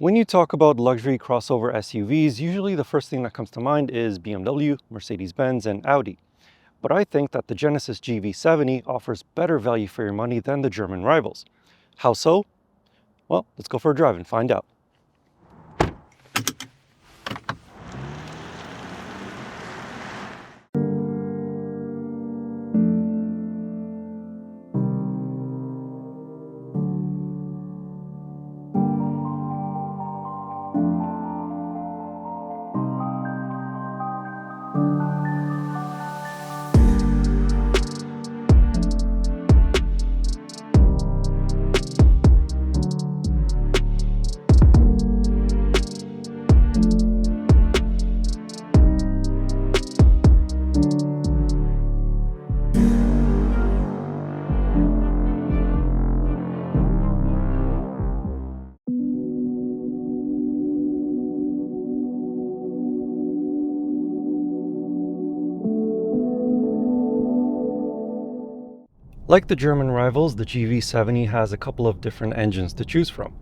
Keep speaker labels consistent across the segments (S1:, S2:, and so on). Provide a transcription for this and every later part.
S1: When you talk about luxury crossover SUVs, usually the first thing that comes to mind is BMW, Mercedes-Benz, and Audi. But I think that the Genesis GV70 offers better value for your money than the German rivals. How so? Well, let's go for a drive and find out. Like the German rivals, the GV70 has a couple of different engines to choose from.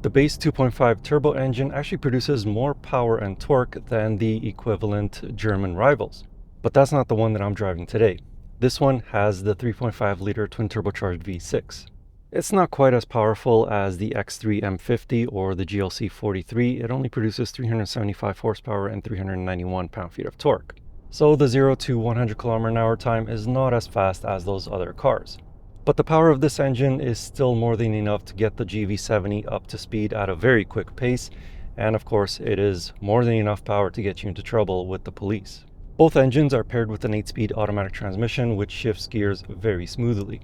S1: The base 2.5 turbo engine actually produces more power and torque than the equivalent German rivals. But that's not the one that I'm driving today. This one has the 3.5 liter twin-turbocharged V6. It's not quite as powerful as the X3 M50 or the GLC 43. It only produces 375 horsepower and 391 pound-feet of torque. So the 0 to 100 km/h time is not as fast as those other cars. But the power of this engine is still more than enough to get the GV70 up to speed at a very quick pace, and of course it is more than enough power to get you into trouble with the police. Both engines are paired with an 8-speed automatic transmission which shifts gears very smoothly.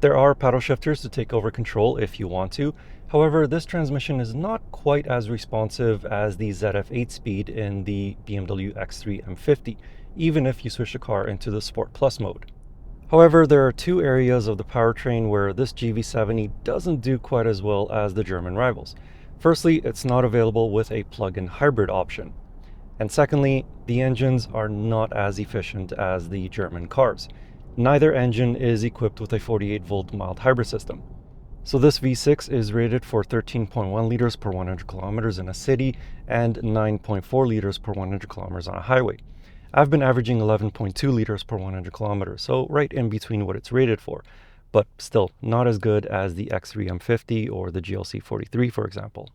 S1: There are paddle shifters to take over control if you want to. However, this transmission is not quite as responsive as the ZF 8-speed in the BMW X3 M50, even if you switch the car into the Sport Plus mode. However, there are two areas of the powertrain where this GV70 doesn't do quite as well as the German rivals. Firstly, it's not available with a plug-in hybrid option. And secondly, the engines are not as efficient as the German cars. Neither engine is equipped with a 48-volt mild hybrid system. So this V6 is rated for 13.1 liters per 100 kilometers in a city and 9.4 liters per 100 kilometers on a highway. I've been averaging 11.2 liters per 100 kilometers, so right in between what it's rated for, but still not as good as the X3 M50 or the GLC 43, for example.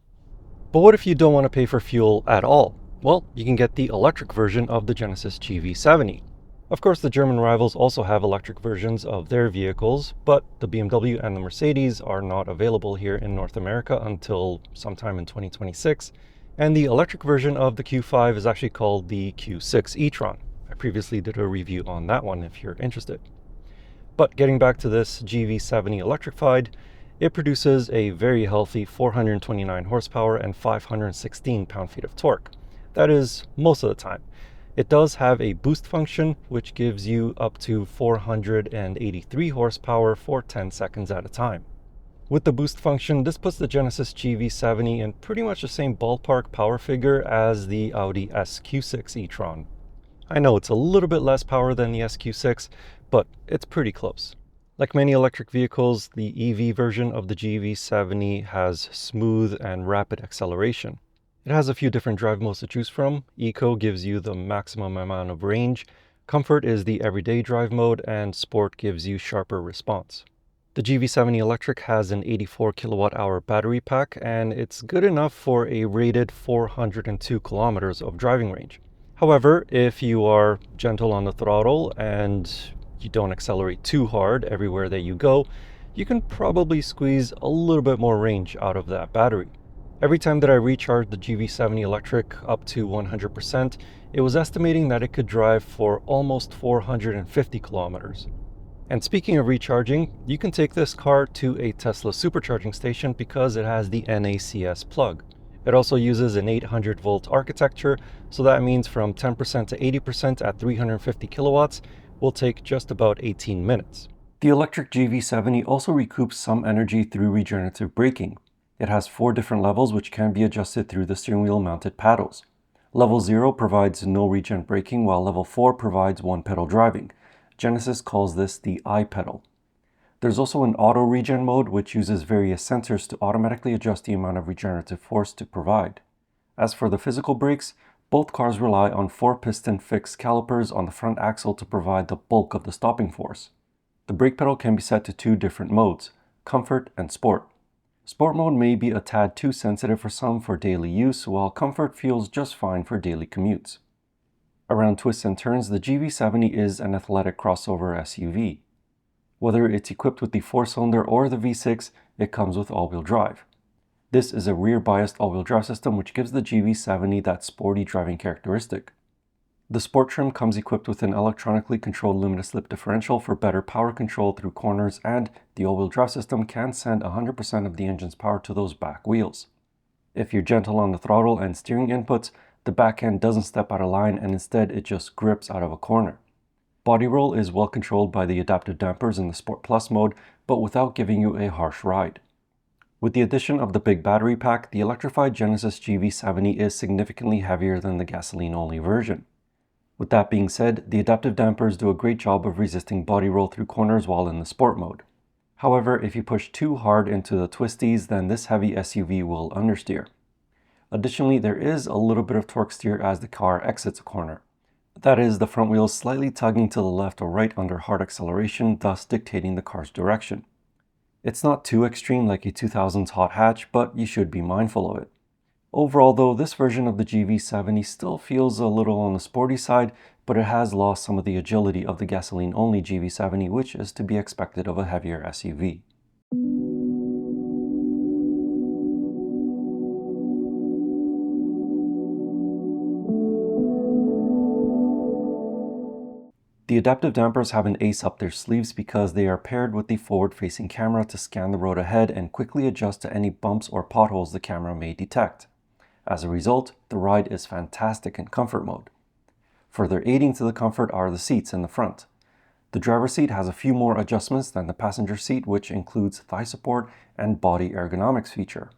S1: But what if you don't want to pay for fuel at all? Well, you can get the electric version of the Genesis GV70. Of course, the German rivals also have electric versions of their vehicles, but the BMW and the Mercedes are not available here in North America until sometime in 2026. And the electric version of the Q5 is actually called the Q6 e-tron. I previously did a review on that one if you're interested. But getting back to this GV70 Electrified, it produces a very healthy 429 horsepower and 516 pound-feet of torque. That is most of the time. It does have a boost function, which gives you up to 483 horsepower for 10 seconds at a time. With the boost function, this puts the Genesis GV70 in pretty much the same ballpark power figure as the Audi SQ6 e-tron. I know it's a little bit less power than the SQ6, but it's pretty close. Like many electric vehicles, the EV version of the GV70 has smooth and rapid acceleration. It has a few different drive modes to choose from. Eco gives you the maximum amount of range, Comfort is the everyday drive mode, and Sport gives you sharper response. The GV70 Electric has an 84 kilowatt hour battery pack, and it's good enough for a rated 402 kilometers of driving range. However, if you are gentle on the throttle and you don't accelerate too hard everywhere that you go, you can probably squeeze a little bit more range out of that battery. Every time that I recharged the GV70 Electric up to 100%, it was estimating that it could drive for almost 450 kilometers. And speaking of recharging, you can take this car to a Tesla supercharging station because it has the NACS plug. It also uses an 800 volt architecture, so that means from 10% to 80% at 350 kilowatts will take just about 18 minutes. The electric GV70 also recoups some energy through regenerative braking. It has 4 different levels which can be adjusted through the steering wheel mounted paddles. Level 0 provides no regen braking, while level 4 provides one pedal driving. Genesis calls this the I pedal. There's also an auto regen mode, which uses various sensors to automatically adjust the amount of regenerative force to provide. As for the physical brakes, both cars rely on 4-piston fixed calipers on the front axle to provide the bulk of the stopping force. The brake pedal can be set to 2 different modes, Comfort and Sport. Sport mode may be a tad too sensitive for some for daily use, while Comfort feels just fine for daily commutes. Around twists and turns, the GV70 is an athletic crossover SUV. Whether it's equipped with the 4-cylinder or the V6, it comes with all-wheel drive. This is a rear-biased all-wheel drive system which gives the GV70 that sporty driving characteristic. The Sport trim comes equipped with an electronically controlled limited slip differential for better power control through corners, and the all-wheel drive system can send 100% of the engine's power to those back wheels. If you're gentle on the throttle and steering inputs, the back end doesn't step out of line and instead it just grips out of a corner. Body roll is well controlled by the adaptive dampers in the Sport Plus mode, but without giving you a harsh ride. With the addition of the big battery pack, the electrified Genesis GV70 is significantly heavier than the gasoline-only version. With that being said, the adaptive dampers do a great job of resisting body roll through corners while in the sport mode. However, if you push too hard into the twisties, then this heavy SUV will understeer. Additionally, there is a little bit of torque steer as the car exits a corner. That is, the front wheels slightly tugging to the left or right under hard acceleration, thus dictating the car's direction. It's not too extreme like a 2000s hot hatch, but you should be mindful of it. Overall though, this version of the GV70 still feels a little on the sporty side, but it has lost some of the agility of the gasoline-only GV70, which is to be expected of a heavier SUV. The adaptive dampers have an ace up their sleeves because they are paired with the forward-facing camera to scan the road ahead and quickly adjust to any bumps or potholes the camera may detect. As a result, the ride is fantastic in comfort mode. Further aiding to the comfort are the seats in the front. The driver's seat has a few more adjustments than the passenger seat, which includes thigh support and body ergonomics feature.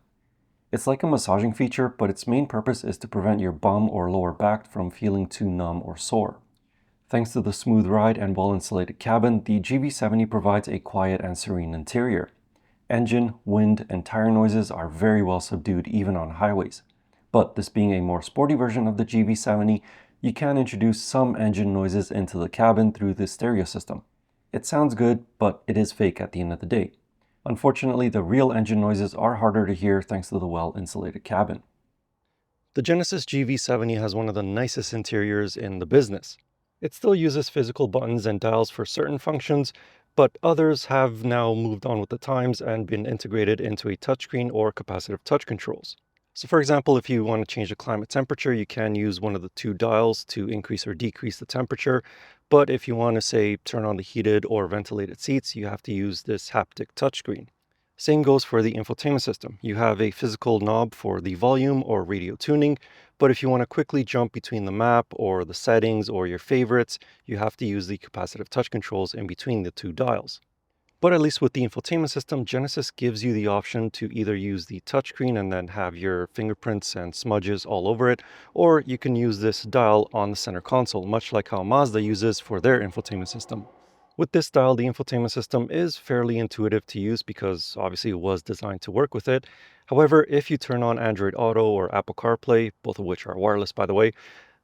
S1: It's like a massaging feature, but its main purpose is to prevent your bum or lower back from feeling too numb or sore. Thanks to the smooth ride and well-insulated cabin, the GV70 provides a quiet and serene interior. Engine, wind, and tire noises are very well subdued even on highways. But this being a more sporty version of the GV70, you can introduce some engine noises into the cabin through the stereo system. It sounds good, but it is fake at the end of the day. Unfortunately, the real engine noises are harder to hear thanks to the well-insulated cabin. The Genesis GV70 has one of the nicest interiors in the business. It still uses physical buttons and dials for certain functions, but others have now moved on with the times and been integrated into a touchscreen or capacitive touch controls. So for example, if you want to change the climate temperature, you can use one of the 2 dials to increase or decrease the temperature. But if you want to, say, turn on the heated or ventilated seats, you have to use this haptic touchscreen. Same goes for the infotainment system. You have a physical knob for the volume or radio tuning, but if you want to quickly jump between the map or the settings or your favorites, you have to use the capacitive touch controls in between the 2 dials. But at least with the infotainment system, Genesis gives you the option to either use the touchscreen and then have your fingerprints and smudges all over it, or you can use this dial on the center console, much like how Mazda uses for their infotainment system. With this dial, the infotainment system is fairly intuitive to use because obviously it was designed to work with it. However, if you turn on Android Auto or Apple CarPlay, both of which are wireless by the way,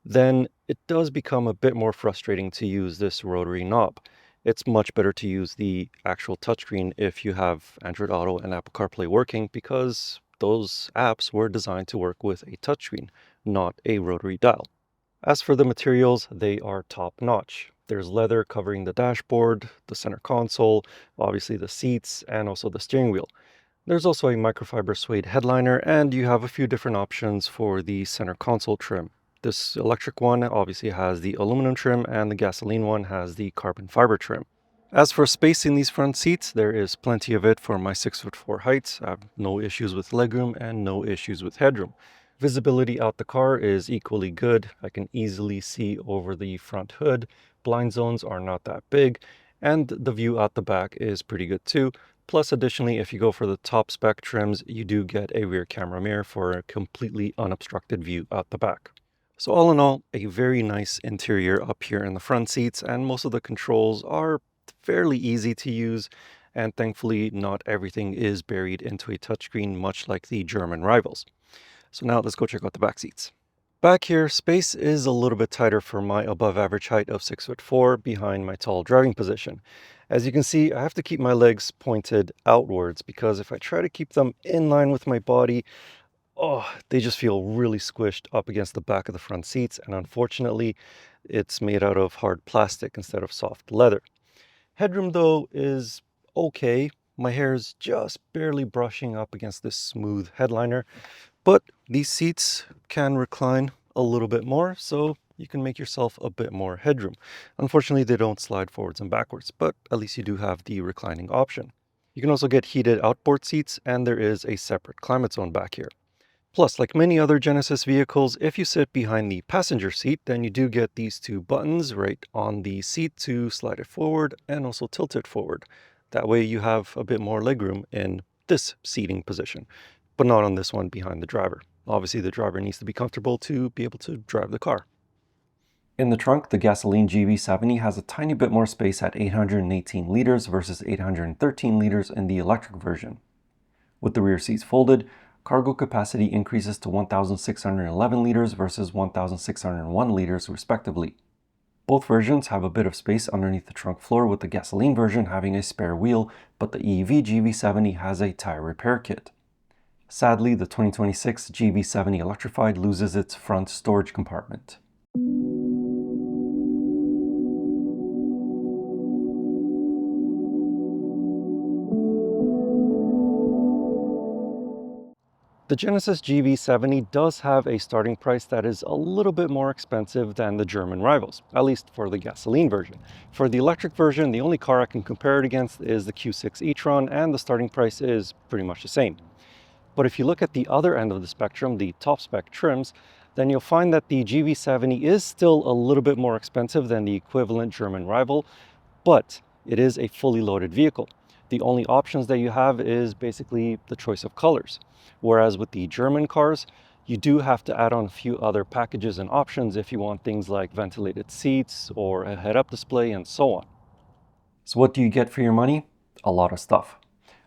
S1: then it does become a bit more frustrating to use this rotary knob. It's much better to use the actual touchscreen if you have Android Auto and Apple CarPlay working because those apps were designed to work with a touchscreen, not a rotary dial. As for the materials, they are top-notch. There's leather covering the dashboard, the center console, obviously the seats, and also the steering wheel. There's also a microfiber suede headliner, and you have a few different options for the center console trim. This electric one obviously has the aluminum trim, and the gasoline one has the carbon fiber trim. As for space in these front seats, there is plenty of it for my 6'4" height. I have no issues with legroom and no issues with headroom. Visibility out the car is equally good. I can easily see over the front hood. Blind zones are not that big, and the view out the back is pretty good too. Plus, additionally, if you go for the top spec trims, you do get a rear camera mirror for a completely unobstructed view out the back. So all in all, a very nice interior up here in the front seats, and most of the controls are fairly easy to use, and thankfully not everything is buried into a touchscreen, much like the German rivals. So now let's go check out the back seats. Back here, space is a little bit tighter for my above average height of 6'4" behind my tall driving position. As you can see, I have to keep my legs pointed outwards because if I try to keep them in line with my body, they just feel really squished up against the back of the front seats, and unfortunately, it's made out of hard plastic instead of soft leather. Headroom though is okay. My hair is just barely brushing up against this smooth headliner, but these seats can recline a little bit more, so you can make yourself a bit more headroom. Unfortunately, they don't slide forwards and backwards, but at least you do have the reclining option. You can also get heated outboard seats, and there is a separate climate zone back here. Plus, like many other Genesis vehicles, if you sit behind the passenger seat, then you do get these two buttons right on the seat to slide it forward and also tilt it forward. That way you have a bit more legroom in this seating position, but not on this one behind the driver. Obviously, the driver needs to be comfortable to be able to drive the car. In the trunk, the gasoline GV70 has a tiny bit more space at 818 liters versus 813 liters in the electric version. With the rear seats folded, cargo capacity increases to 1,611 liters versus 1,601 liters respectively. Both versions have a bit of space underneath the trunk floor, with the gasoline version having a spare wheel, but the EV GV70 has a tire repair kit. Sadly, the 2026 GV70 Electrified loses its front storage compartment. The Genesis GV70 does have a starting price that is a little bit more expensive than the German rivals, at least for the gasoline version. For the electric version, the only car I can compare it against is the Q6 e-tron, and the starting price is pretty much the same. But if you look at the other end of the spectrum, the top spec trims, then you'll find that the GV70 is still a little bit more expensive than the equivalent German rival, but it is a fully loaded vehicle. The only options that you have is basically the choice of colors. Whereas with the German cars, you do have to add on a few other packages and options if you want things like ventilated seats or a head-up display and so on. So what do you get for your money? A lot of stuff.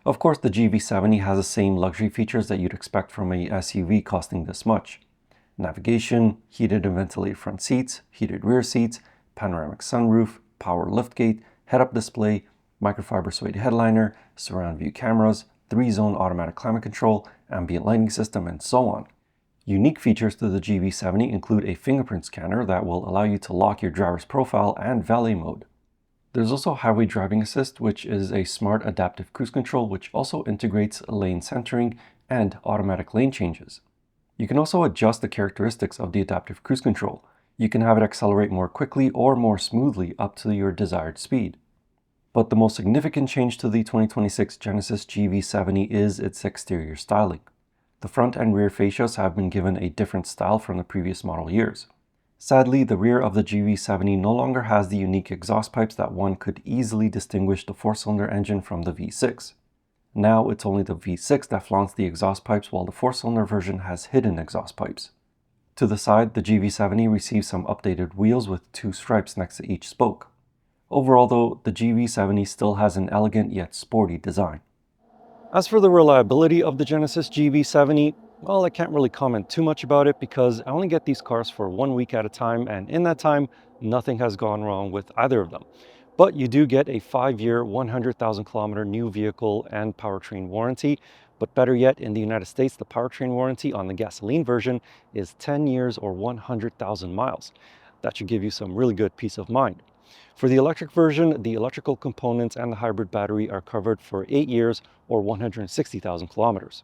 S1: Of course, the GV70 has the same luxury features that you'd expect from a SUV costing this much. Navigation, heated and ventilated front seats, heated rear seats, panoramic sunroof, power liftgate, head-up display, microfiber suede headliner, surround view cameras, 3-zone automatic climate control, ambient lighting system, and so on. Unique features to the GV70 include a fingerprint scanner that will allow you to lock your driver's profile and valet mode. There's also highway driving assist, which is a smart adaptive cruise control which also integrates lane centering and automatic lane changes. You can also adjust the characteristics of the adaptive cruise control. You can have it accelerate more quickly or more smoothly up to your desired speed. But the most significant change to the 2026 Genesis GV70 is its exterior styling. The front and rear fascias have been given a different style from the previous model years. Sadly, the rear of the GV70 no longer has the unique exhaust pipes that one could easily distinguish the 4-cylinder engine from the V6. Now it's only the V6 that flaunts the exhaust pipes, while the 4-cylinder version has hidden exhaust pipes. To the side, the GV70 receives some updated wheels with 2 stripes next to each spoke. Overall though, the GV70 still has an elegant yet sporty design. As for the reliability of the Genesis GV70, well, I can't really comment too much about it because I only get these cars for 1 week at a time, and in that time, nothing has gone wrong with either of them. But you do get a 5-year, 100,000 kilometer new vehicle and powertrain warranty. But better yet, in the United States, the powertrain warranty on the gasoline version is 10 years or 100,000 miles. That should give you some really good peace of mind. For the electric version, the electrical components and the hybrid battery are covered for 8 years or 160,000 kilometers.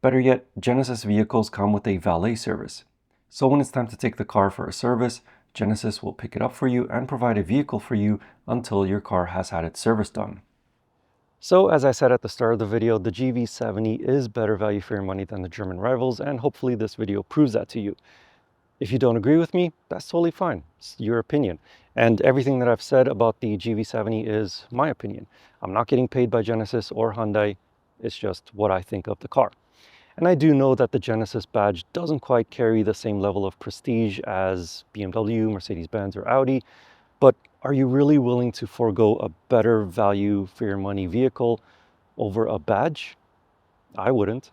S1: Better yet, Genesis vehicles come with a valet service. So when it's time to take the car for a service, Genesis will pick it up for you and provide a vehicle for you until your car has had its service done. So as I said at the start of the video, the GV70 is better value for your money than the German rivals, and hopefully this video proves that to you. If you don't agree with me, that's totally fine. It's your opinion. And everything that I've said about the GV70 is my opinion. I'm not getting paid by Genesis or Hyundai. It's just what I think of the car. And I do know that the Genesis badge doesn't quite carry the same level of prestige as BMW, Mercedes-Benz, or Audi, but Are you really willing to forego a better value for your money vehicle over a badge? I wouldn't.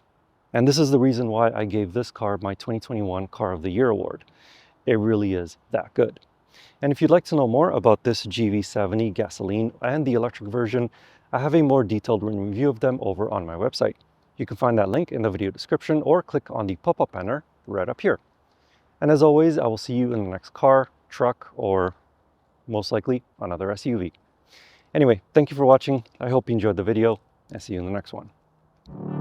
S1: And this is the reason why I gave this car my 2021 Car of the Year award. It really is that good. And if you'd like to know more about this GV70 gasoline and the electric version, I have a more detailed written review of them over on my website. You can find that link in the video description or click on the pop-up banner right up here. And as always, I will see you in the next car, truck, or most likely another SUV. Anyway, thank you for watching. I hope you enjoyed the video and see you in the next one.